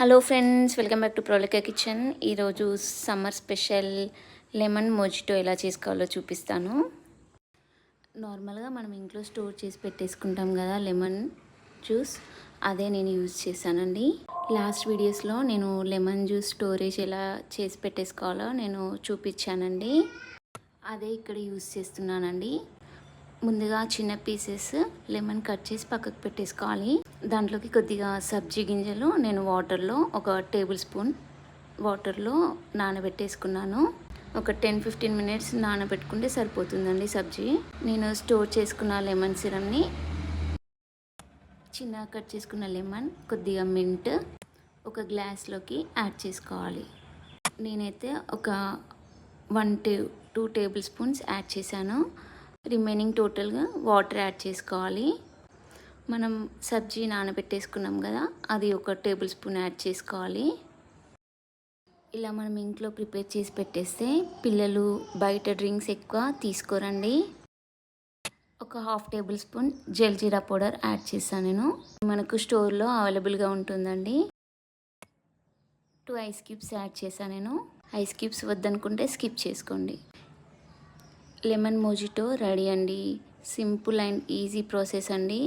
Hello friends, welcome back to Prolika kitchen. ఈరోజు summer special lemon mojito ఎలా చేసుకోవాలో చూపిస్తాను. నార్మల్గా మనం ఇంట్లో స్టోర్ చేసి పెట్టేసుకుంటాం కదా లెమన్ జ్యూస్, అదే నేను యూజ్ చేశానండి. లాస్ట్ వీడియోస్లో నేను లెమన్ జ్యూస్ స్టోరేజ్ ఎలా చేసి పెట్టేసుకోవాలో నేను చూపించానండి. అదే ఇక్కడ యూజ్ చేస్తున్నానండి. ముందుగా చిన్న పీసెస్ లెమన్ కట్ చేసి పక్కకు పెట్టేసుకోవాలి. దాంట్లోకి కొద్దిగా సబ్జీ గింజలు నేను వాటర్లో ఒక టేబుల్ స్పూన్ వాటర్లో నానబెట్టేసుకున్నాను. ఒక 10-15 మినిట్స్ నానబెట్టుకుంటే సరిపోతుందండి సబ్జీ. నేను స్టోర్ చేసుకున్న లెమన్ సిరమ్ని, చిన్నగా కట్ చేసుకున్న లెమన్, కొద్దిగా మింట్ ఒక గ్లాస్లోకి యాడ్ చేసుకోవాలి. నేనైతే ఒక 1-2 టేబుల్ స్పూన్స్ యాడ్ చేశాను. రిమైనింగ్ టోటల్గా వాటర్ యాడ్ చేసుకోవాలి. మనం సబ్జీ నానబెట్టేసుకున్నాం కదా, అది ఒక టేబుల్ స్పూన్ యాడ్ చేసుకోవాలి. ఇలా మనం ఇంట్లో ప్రిపేర్ చేసి పెట్టేస్తే పిల్లలు బయట డ్రింక్స్ ఎక్కువ తీసుకోరండి. ఒక 1/2 table spoon jaljeera powder add చేశాను నేను. మనకు స్టోర్లో అవైలబుల్గా ఉంటుందండి. 2 ఐస్ క్యూబ్స్ యాడ్ చేశాను నేను. ఐస్ క్యూబ్స్ వద్దనుకుంటే స్కిప్ చేసుకోండి. లెమన్ మొజిటో రెడీ అండి. సింపుల్ అండ్ ఈజీ ప్రాసెస్ అండి.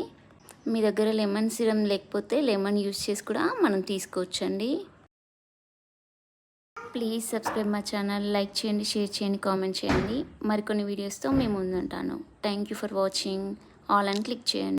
మీ దగ్గర లెమన్ సిరమ్ లేకపోతే లెమన్ యూస్ చేసి కూడా మనం తీసుకోవచ్చండి. Please subscribe my channel. Like చేయండి, షేర్ చేయండి, కామెంట్ చేయండి. మరికొన్ని వీడియోస్తో మేము ముందుంటాను. Thank you for watching all అని క్లిక్ చేయండి.